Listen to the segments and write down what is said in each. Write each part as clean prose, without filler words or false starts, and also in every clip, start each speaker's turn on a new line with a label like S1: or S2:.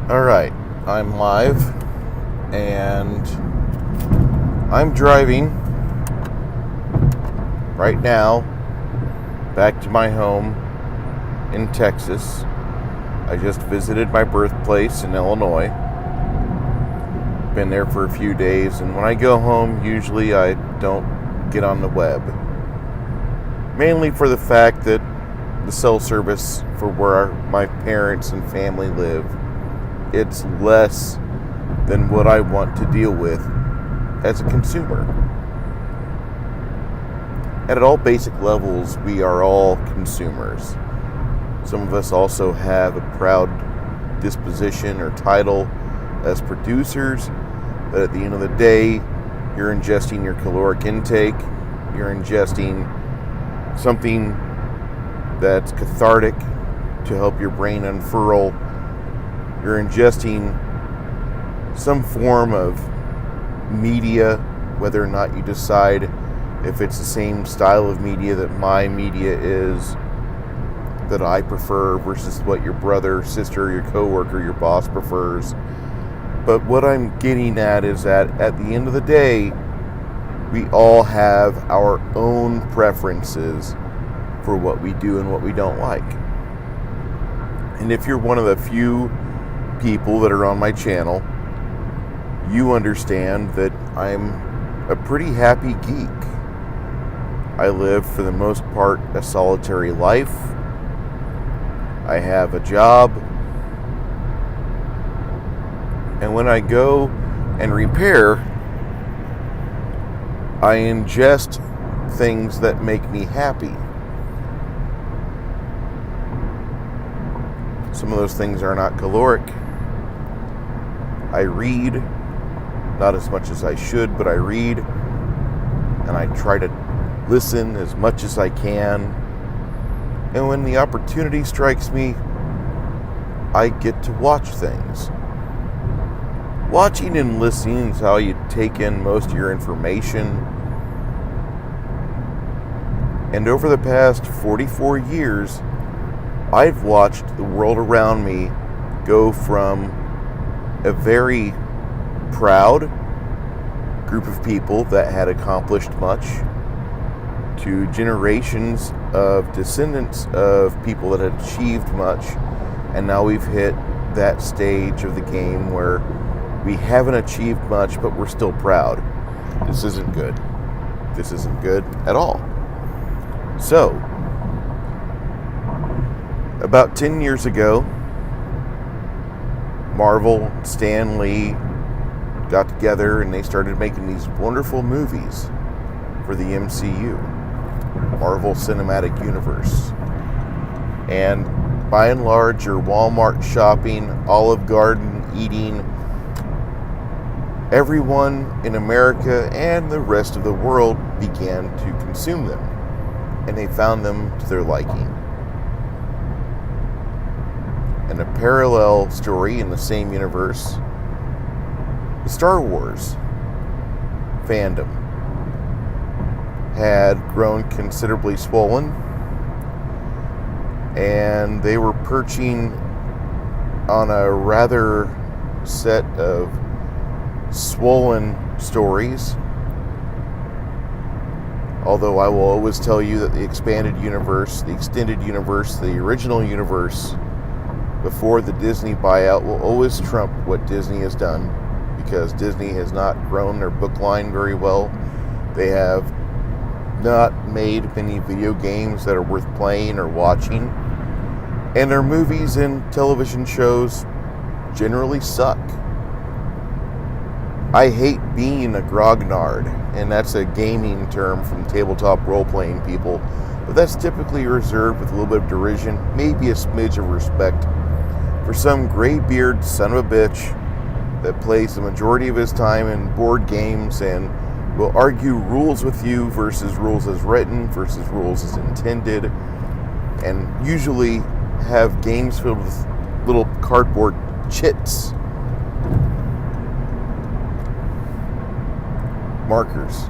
S1: Alright, I'm live and I'm driving right now back to my home in Texas. I just visited my birthplace in Illinois. Been there for a few days, and when I go home, usually I don't get on the web. Mainly for the fact that the cell service for where my parents and family live, it's less than what I want to deal with as a consumer. And at all basic levels, we are all consumers. Some of us also have a proud disposition or title as producers, but at the end of the day, you're ingesting your caloric intake, you're ingesting something that's cathartic to help your brain unfurl. You're ingesting some form of media, whether or not you decide if it's the same style of media that my media is, that I prefer, versus what your brother, sister, your coworker, your boss prefers. But what I'm getting at is that at the end of the day, we all have our own preferences for what we do and what we don't like. And if you're one of the few people that are on my channel, you understand that I'm a pretty happy geek. I live, for the most part, a solitary life. I have a job. And when I go and repair, I ingest things that make me happy. Some of those things are not caloric. I read, not as much as I should, but I read, and I try to listen as much as I can. And when the opportunity strikes me, I get to watch things. Watching and listening is how you take in most of your information. And over the past 44 years, I've watched the world around me go from a very proud group of people that had accomplished much to generations of descendants of people that had achieved much, and now we've hit that stage of the game where we haven't achieved much, but we're still proud. This isn't good. This isn't good at all. So, about 10 years ago, Marvel, Stan Lee got together and they started making these wonderful movies for the MCU, Marvel Cinematic Universe. And by and large, your Walmart shopping, Olive Garden eating, everyone in America and the rest of the world began to consume them. And they found them to their liking. And a parallel story in the same universe, the Star Wars fandom had grown considerably swollen, and they were perching on a rather set of swollen stories. Although I will always tell you that the expanded universe, the extended universe, the original universe before the Disney buyout will always trump what Disney has done, because Disney has not grown their book line very well. They have not made many video games that are worth playing or watching, and their movies and television shows generally suck. I hate being a grognard, and that's a gaming term from tabletop role-playing people, but that's typically reserved with a little bit of derision, maybe a smidge of respect, for some gray-beard son of a bitch that plays the majority of his time in board games and will argue rules with you versus rules as written versus rules as intended, and usually have games filled with little cardboard chits, markers,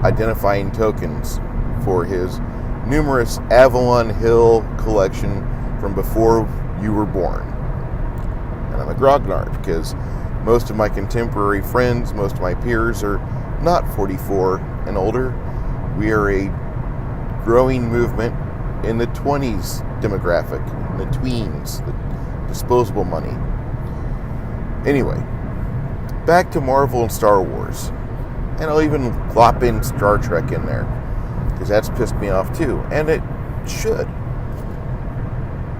S1: identifying tokens for his numerous Avalon Hill collection from before you were born. And and I'm a grognard because most of my contemporary friends, most of my peers are not 44 and older. We are a growing movement in the 20s demographic, the tweens, the disposable money. Anyway, back to Marvel and Star Wars. And I'll even flop in Star Trek in there, because that's pissed me off too, and it should.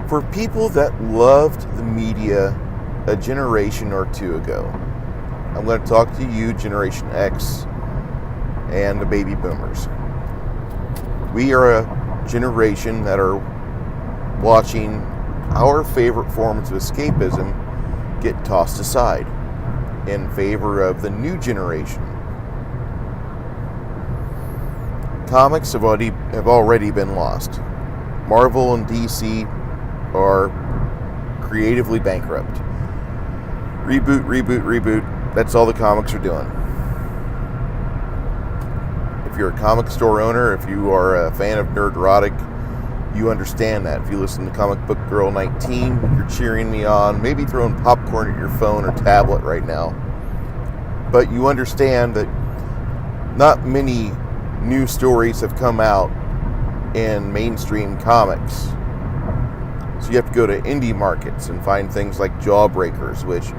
S1: For people that loved the media a generation or two ago, I'm going to talk to you, Generation X, and the baby boomers. We are a generation that are watching our favorite forms of escapism get tossed aside in favor of the new generation. Comics have already been lost. Marvel and DC are creatively bankrupt. Reboot. That's all the comics are doing. If you're a comic store owner, if you are a fan of Nerdrotic, you understand that. If you listen to Comic Book Girl 19, you're cheering me on, maybe throwing popcorn at your phone or tablet right now. But you understand that not many new stories have come out in mainstream comics. So you have to go to indie markets and find things like Jawbreakers, which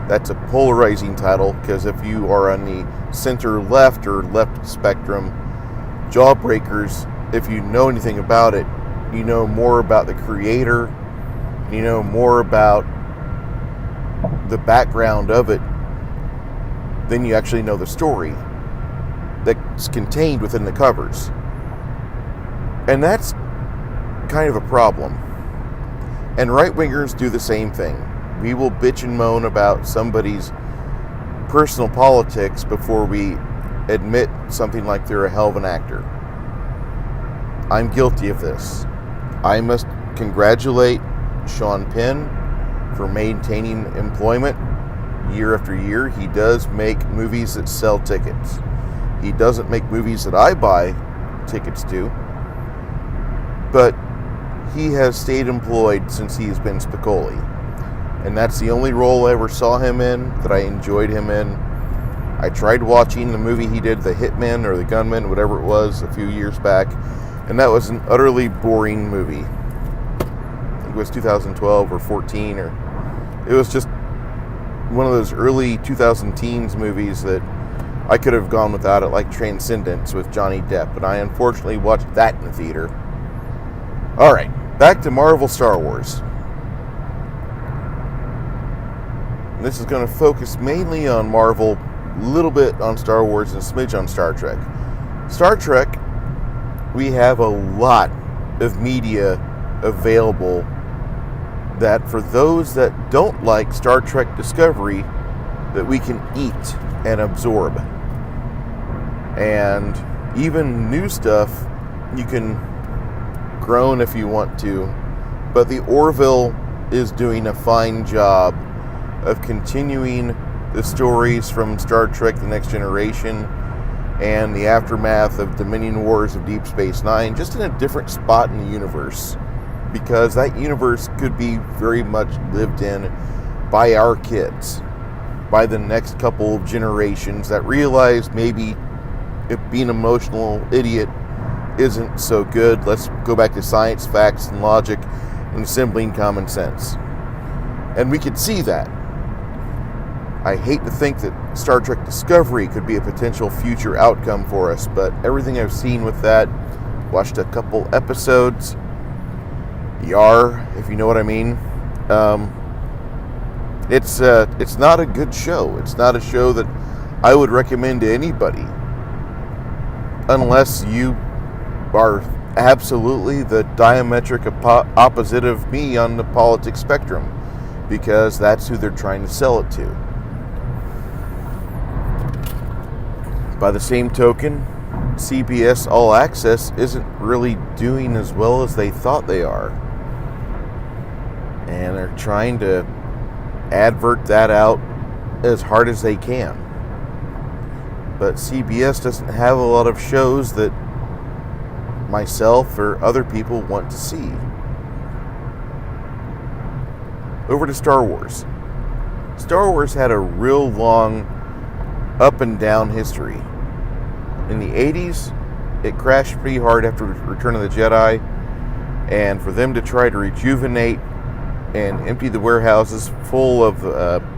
S1: that's a polarizing title, because if you are on the center left or left spectrum, Jawbreakers, if you know anything about it, you know more about the creator, you know more about the background of it than you actually know the story that's contained within the covers. And that's kind of a problem. And right-wingers do the same thing. We will bitch and moan about somebody's personal politics before we admit something like they're a hell of an actor. I'm guilty of this. I must congratulate Sean Penn for maintaining employment year after year. He does make movies that sell tickets. He doesn't make movies that I buy tickets to, but he has stayed employed since he's been Spicoli. And that's the only role I ever saw him in that I enjoyed him in. I tried watching the movie he did, The Hitman or The Gunman, whatever it was, a few years back, and that was an utterly boring movie. I think it was 2012 or 14, or it was just one of those early 2010s movies that I could have gone without it, like Transcendence with Johnny Depp, but I unfortunately watched that in the theater. Alright, back to Marvel Star Wars. And this is going to focus mainly on Marvel, a little bit on Star Wars, and a smidge on Star Trek. Star Trek, we have a lot of media available that for those that don't like Star Trek Discovery, that we can eat and absorb. And even new stuff, you can groan if you want to, but the Orville is doing a fine job of continuing the stories from Star Trek The Next Generation and the aftermath of Dominion Wars of Deep Space Nine, just in a different spot in the universe, because that universe could be very much lived in by our kids, by the next couple of generations that realize maybe if being an emotional idiot isn't so good, let's go back to science, facts, and logic, and assembling common sense. And we could see that. I hate to think that Star Trek Discovery could be a potential future outcome for us, but everything I've seen with that, watched a couple episodes, Yar, if you know what I mean, it's not a good show. It's not a show that I would recommend to anybody, unless you are absolutely the diametric opposite of me on the politics spectrum, because that's who they're trying to sell it to. By the same token, CBS All Access isn't really doing as well as they thought they are. And they're trying to advert that out as hard as they can. But CBS doesn't have a lot of shows that myself or other people want to see. Over to Star Wars. Star Wars had a real long up and down history. In the 80s, it crashed pretty hard after Return of the Jedi, and for them to try to rejuvenate and empty the warehouses full of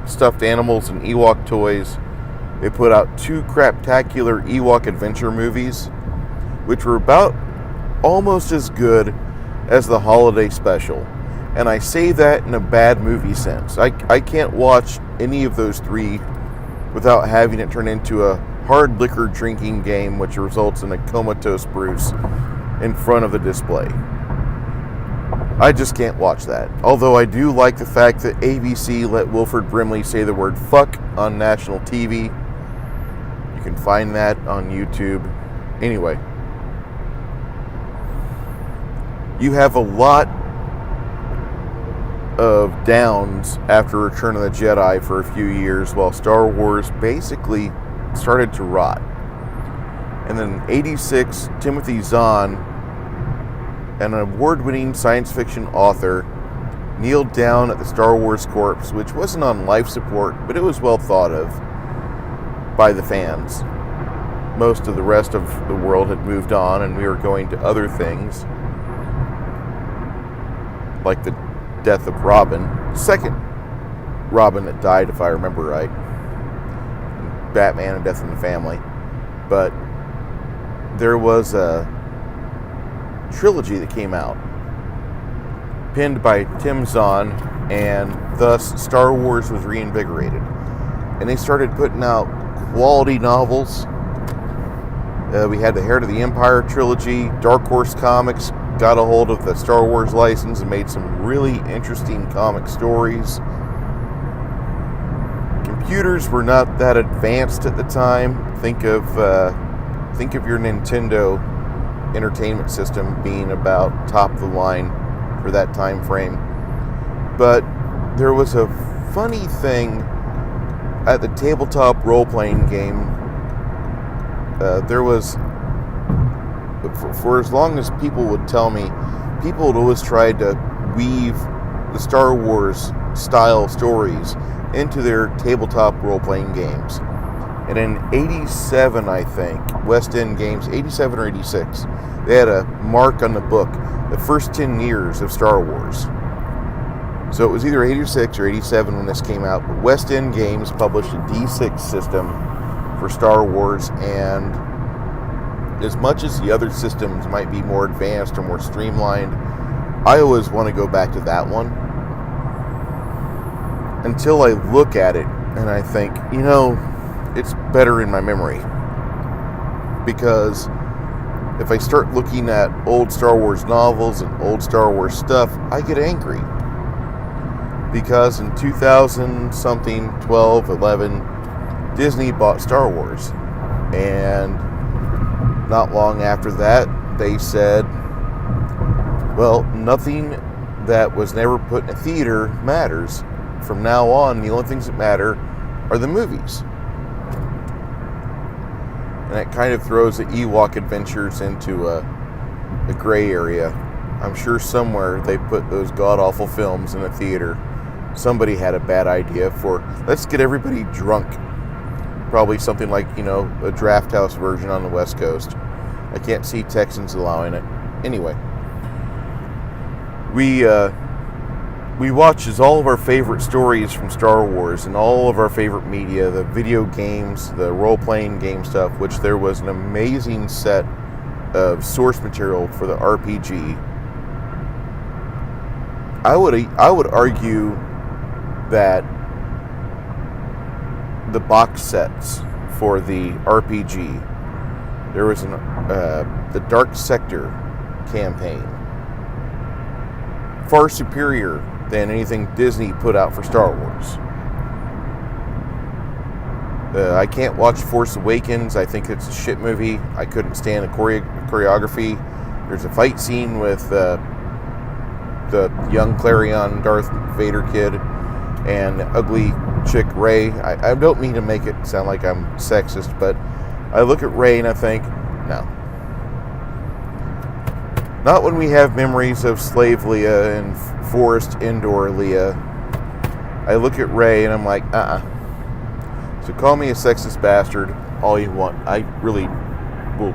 S1: stuffed animals and Ewok toys, they put out 2 craptacular Ewok adventure movies, which were about almost as good as the holiday special. And I say that in a bad movie sense. I can't watch any of those 3 without having it turn into a hard liquor drinking game, which results in a comatose Bruce in front of the display. I just can't watch that. Although I do like the fact that ABC let Wilford Brimley say the word fuck on national TV. You can find that on YouTube. Anyway, you have a lot of downs after Return of the Jedi for a few years, while Star Wars basically started to rot. And then in '86, Timothy Zahn, an award-winning science fiction author, kneeled down at the Star Wars corpse, which wasn't on life support, but it was well thought of by the fans. Most of the rest of the world had moved on, and we were going to other things, like the death of Robin, second Robin that died, if I remember right, Batman and Death in the Family. But there was a trilogy that came out, penned by Tim Zahn, and thus Star Wars was reinvigorated. And they started putting out quality novels. We had the Heir to the Empire trilogy. Dark Horse Comics got a hold of the Star Wars license and made some really interesting comic stories. Computers were not that advanced at the time. Think of your Nintendo entertainment system being about top of the line for that time frame. But there was a funny thing at the tabletop role-playing game. There was, for as long as people would tell me, people would always try to weave the Star Wars style stories into their tabletop role-playing games. And in 87, I think, West End Games, 87 or 86, they had a mark on the book, the first 10 years of Star Wars. So it was either 86 or 87 when this came out, but West End Games published a D6 system for Star Wars, and as much as the other systems might be more advanced or more streamlined, I always want to go back to that one until I look at it and I think, it's better in my memory. Because if I start looking at old Star Wars novels and old Star Wars stuff, I get angry. Because in 2000 something, 12, 11, Disney bought Star Wars. And not long after that, they said, well, nothing that was never put in a theater matters. From now on, the only things that matter are the movies. And it kind of throws the Ewok adventures into a gray area. I'm sure somewhere they put those god-awful films in a theater. Somebody had a bad idea for, let's get everybody drunk. Probably something like, a draft house version on the West Coast. I can't see Texans allowing it. Anyway, we watch as all of our favorite stories from Star Wars and all of our favorite media, the video games, the role-playing game stuff, which there was an amazing set of source material for the RPG. I would argue that the box sets for the RPG, there was the Dark Sector campaign, far superior than anything Disney put out for Star Wars. I can't watch Force Awakens. I think it's a shit movie. I couldn't stand the choreography. There's a fight scene with the young Clarion Darth Vader kid and ugly chick Rey. I don't mean to make it sound like I'm sexist, but I look at Rey and I think, no. Not when we have memories of Slave Leia and Forest Indoor Leia I look at Rey and I'm like, So call me a sexist bastard all you want. I really will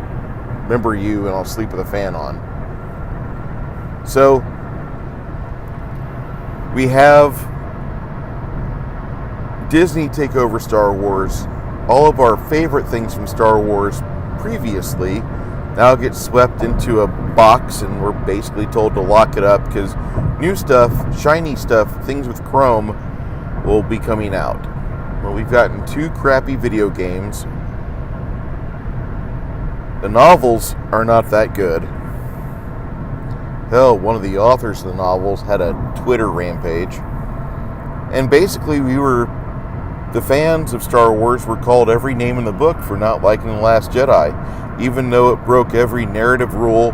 S1: remember you and I'll sleep with a fan on. So we have Disney take over Star Wars. All of our favorite things from Star Wars previously now get swept into a box, and we're basically told to lock it up because new stuff, shiny stuff, things with chrome will be coming out. Well, we've gotten 2 crappy video games. The novels are not that good. Hell, one of the authors of the novels had a Twitter rampage. And basically the fans of Star Wars were called every name in the book for not liking The Last Jedi. Even though it broke every narrative rule,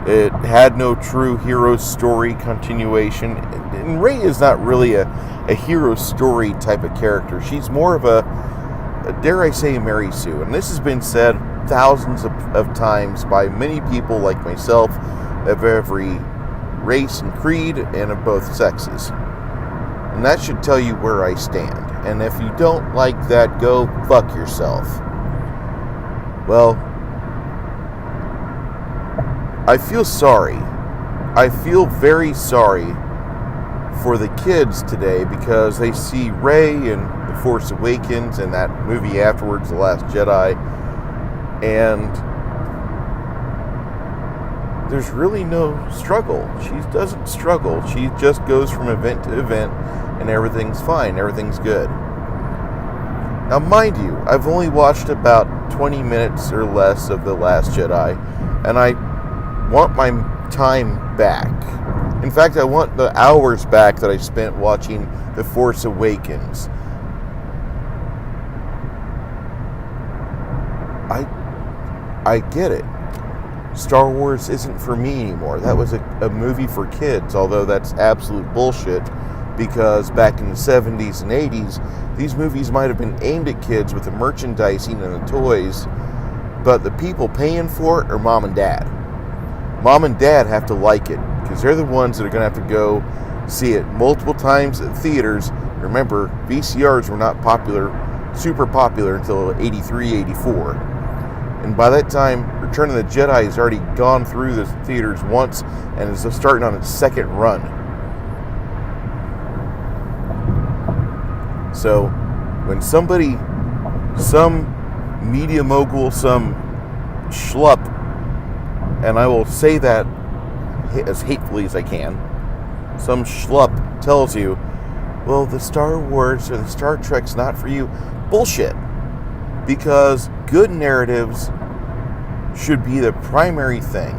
S1: it had no true hero story continuation. And Rey is not really a hero story type of character. She's more of a dare I say, Mary Sue. And this has been said thousands of times by many people like myself of every race and creed and of both sexes. And that should tell you where I stand. And if you don't like that, go fuck yourself. Well, I feel sorry. I feel very sorry for the kids today because they see Rey in The Force Awakens and that movie afterwards, The Last Jedi, and there's really no struggle. She doesn't struggle. She just goes from event to event and everything's fine. Everything's good. Now, mind you, I've only watched about 20 minutes or less of The Last Jedi, and I want my time back. In fact, I want the hours back that I spent watching The Force Awakens. I get it. Star Wars isn't for me anymore. That was a movie for kids, although that's absolute bullshit, because back in the 70s and 80s, these movies might have been aimed at kids with the merchandising and the toys, but the people paying for it are mom and dad. Mom and dad have to like it, because they're the ones that are going to have to go see it multiple times at theaters. Remember, VCRs were not super popular until 83, 84. And by that time, Return of the Jedi has already gone through the theaters once and is starting on its second run. So, when some media mogul, some schlup, and I will say that as hatefully as I can, some schlup tells you, well, the Star Wars or the Star Trek's not for you. Bullshit. Because good narratives should be the primary thing.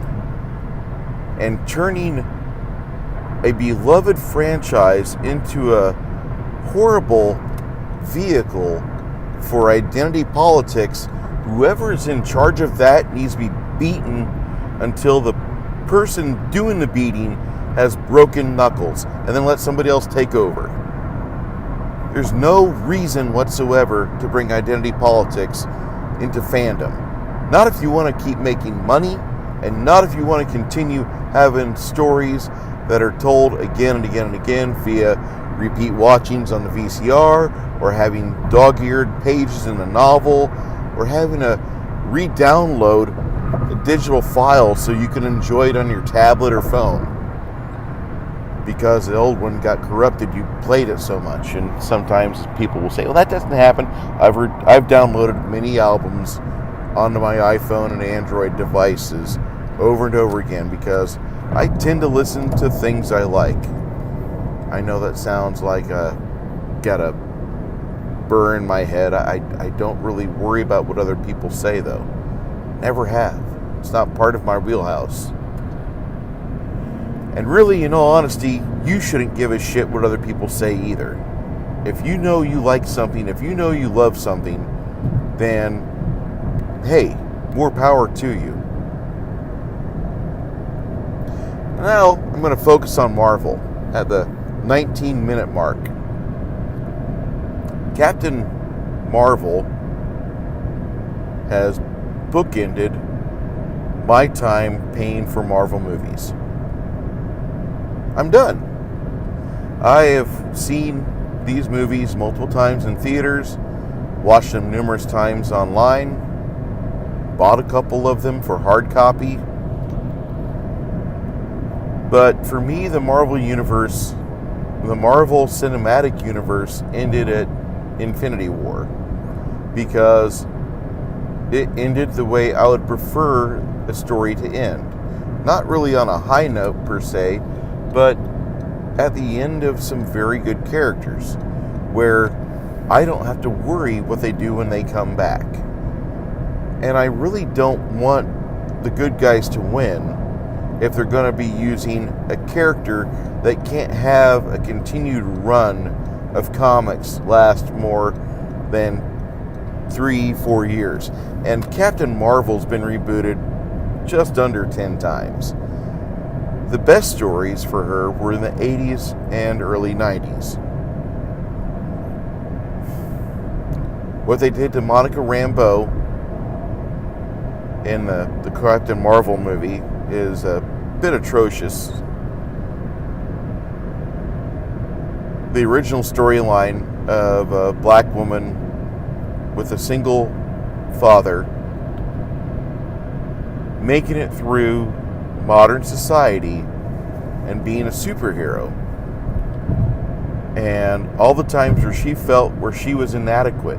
S1: And turning a beloved franchise into a horrible vehicle for identity politics, whoever is in charge of that needs to be beaten until the person doing the beating has broken knuckles, and then let somebody else take over. There's no reason whatsoever to bring identity politics into fandom. Not if you want to keep making money, and not if you want to continue having stories that are told again and again and again via repeat watchings on the VCR, or having dog-eared pages in a novel, or having to re-download a digital file so you can enjoy it on your tablet or phone. Because the old one got corrupted, you played it so much. And sometimes people will say, well, that doesn't happen. I've downloaded many albums onto my iPhone and Android devices over and over again because I tend to listen to things I like. I know that sounds like got a burr in my head. I don't really worry about what other people say, though. Never have. It's not part of my wheelhouse. And really, in all honesty, you shouldn't give a shit what other people say either. If you know you like something, if you know you love something, then, hey, more power to you. Now, I'm going to focus on Marvel at the 19-minute mark. Captain Marvel has bookended my time paying for Marvel movies. I'm done. I have seen these movies multiple times in theaters, watched them numerous times online, bought a couple of them for hard copy. But for me, the Marvel Cinematic Universe ended at Infinity War, because it ended the way I would prefer a story to end. Not really on a high note per se, but at the end of some very good characters, where I don't have to worry what they do when they come back. And I really don't want the good guys to win if they're going to be using a character that can't have a continued run of comics last more than 3-4 years. And Captain Marvel's been rebooted just under 10 times. The best stories for her were in the 80s and early 90s. What they did to Monica Rambeau in the Captain Marvel movie is a bit atrocious. The original storyline of a black woman with a single father making it through modern society and being a superhero, and all the times where she felt where she was inadequate,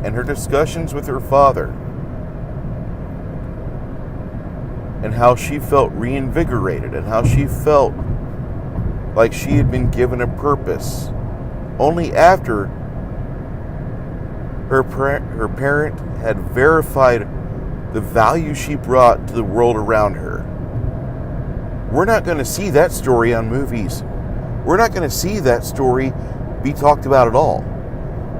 S1: and her discussions with her father, and how she felt reinvigorated, and how she felt like she had been given a purpose only after her parent had verified the value she brought to the world around her. We're not going to see that story on movies. We're not going to see that story be talked about at all,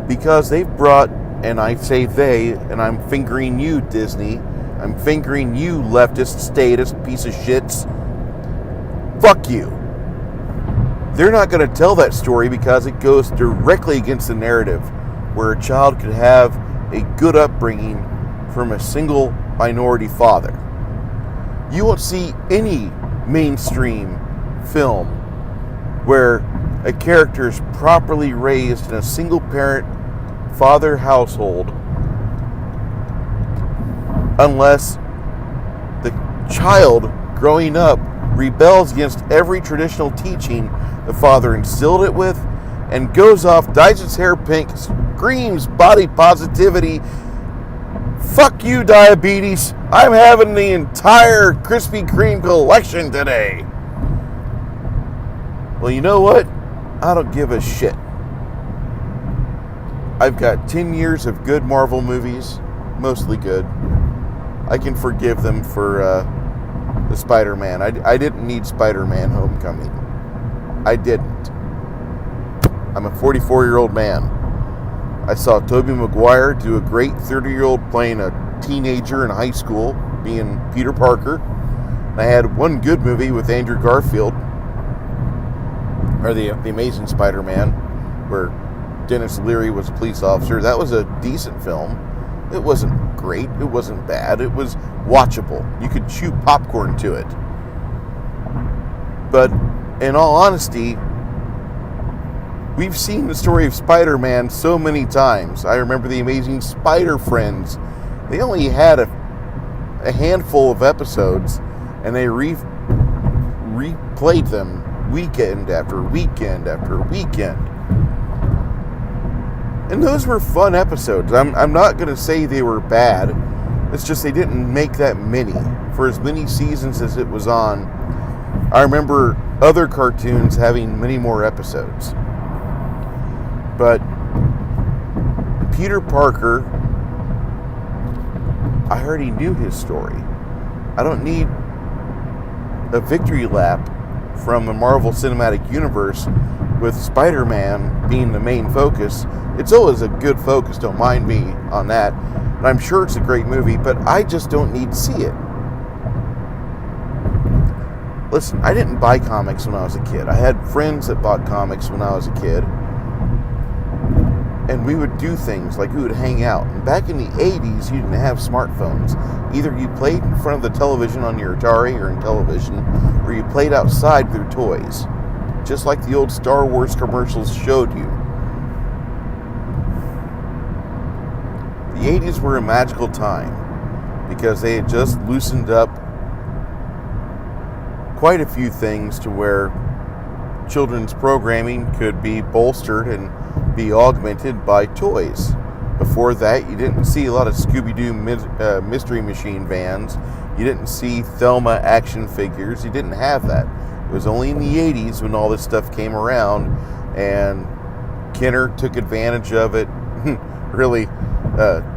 S1: because they've brought, and I say they, and I'm fingering you, Disney, I'm fingering you, leftist, statist, piece of shits. Fuck you. They're not going to tell that story because it goes directly against the narrative where a child could have a good upbringing from a single minority father. You won't see any mainstream film where a character is properly raised in a single parent father household unless the child growing up rebels against every traditional teaching the father instilled it with and goes off, dyes its hair pink, screams body positivity. Fuck you, diabetes. I'm having the entire Krispy Kreme collection today. Well, you know what? I don't give a shit. I've got 10 years of good Marvel movies, mostly good. I can forgive them for the Spider-Man. I didn't need Spider-Man Homecoming. I didn't. I'm a 44-year-old man. I saw Tobey Maguire do a great 30-year-old playing a teenager in high school, being Peter Parker. And I had one good movie with Andrew Garfield, or the Amazing Spider-Man, where Dennis Leary was a police officer. That was a decent film. It wasn't great. It wasn't bad. It was watchable. You could chew popcorn to it. But in all honesty, we've seen the story of Spider-Man so many times. I remember the Amazing Spider-Friends. They only had a handful of episodes, and they replayed them weekend after weekend after weekend. And those were fun episodes. I'm not going to say they were bad. It's just they didn't make that many. For as many seasons as it was on, I remember other cartoons having many more episodes. But Peter Parker, I already knew his story. I don't need a victory lap from the Marvel Cinematic Universe with Spider-Man being the main focus. It's always a good focus, don't mind me on that. And I'm sure it's a great movie, but I just don't need to see it. Listen, I didn't buy comics when I was a kid. I had friends that bought comics when I was a kid. And we would do things like we would hang out. And back in the 80s, you didn't have smartphones. Either you played in front of the television on your Atari or in television, or you played outside with your toys. Just like the old Star Wars commercials showed you. The 80s were a magical time because they had just loosened up quite a few things to where children's programming could be bolstered and be augmented by toys. Before that, you didn't see a lot of Scooby-Doo Mystery Machine vans. You didn't see Thelma action figures. You didn't have that. It was only in the 80s when all this stuff came around, and Kenner took advantage of it. Really,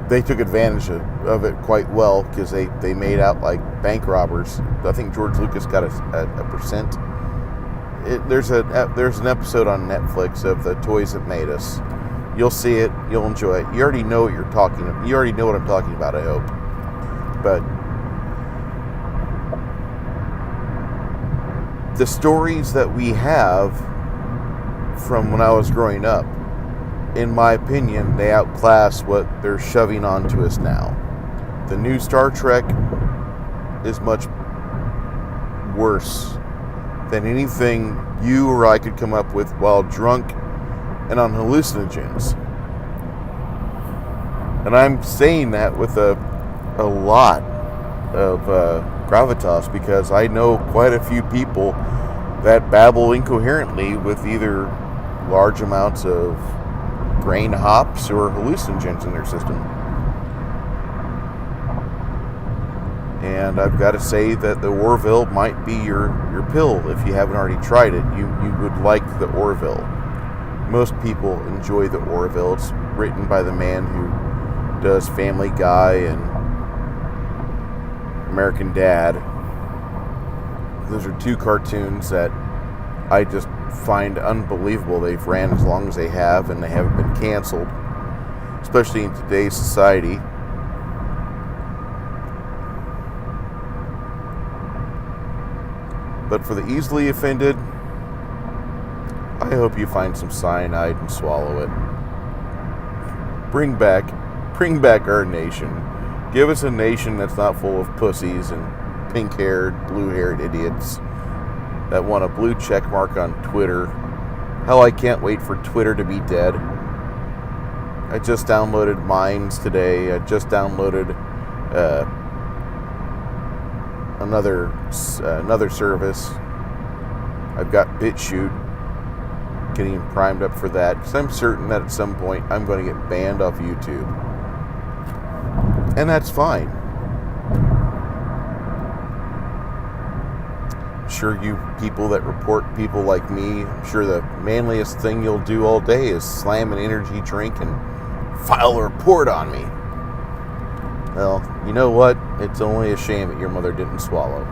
S1: they took advantage of it quite well because they made out like bank robbers. I think George Lucas got a percent. There's an episode on Netflix of the Toys That Made Us. You'll see it. You'll enjoy it. You already know what you're talking about. You already know what I'm talking about, I hope. But the stories that we have from when I was growing up, in my opinion, they outclass what they're shoving onto us now. The new Star Trek is much worse than anything you or I could come up with while drunk and on hallucinogens. And I'm saying that with a lot of gravitas because I know quite a few people that babble incoherently with either large amounts of grain hops or hallucinogens in their system. And I've got to say that the Orville might be your pill if you haven't already tried it. You would like the Orville. Most people enjoy the Orville. It's written by the man who does Family Guy and American Dad. Those are two cartoons that I just find unbelievable. They've ran as long as they have and they haven't been canceled, especially in today's society. But for the easily offended, I hope you find some cyanide and swallow it. Bring back our nation. Give us a nation that's not full of pussies and pink-haired, blue-haired idiots that want a blue check mark on Twitter. Hell, I can't wait for Twitter to be dead. I just downloaded Minds today. I just downloaded another service. I've got BitChute, getting primed up for that because I'm certain that at some point I'm going to get banned off YouTube, and that's fine. I'm sure you people that report people like me, I'm sure the manliest thing you'll do all day is slam an energy drink and file a report on me. Well, you know what? It's only a shame that your mother didn't swallow.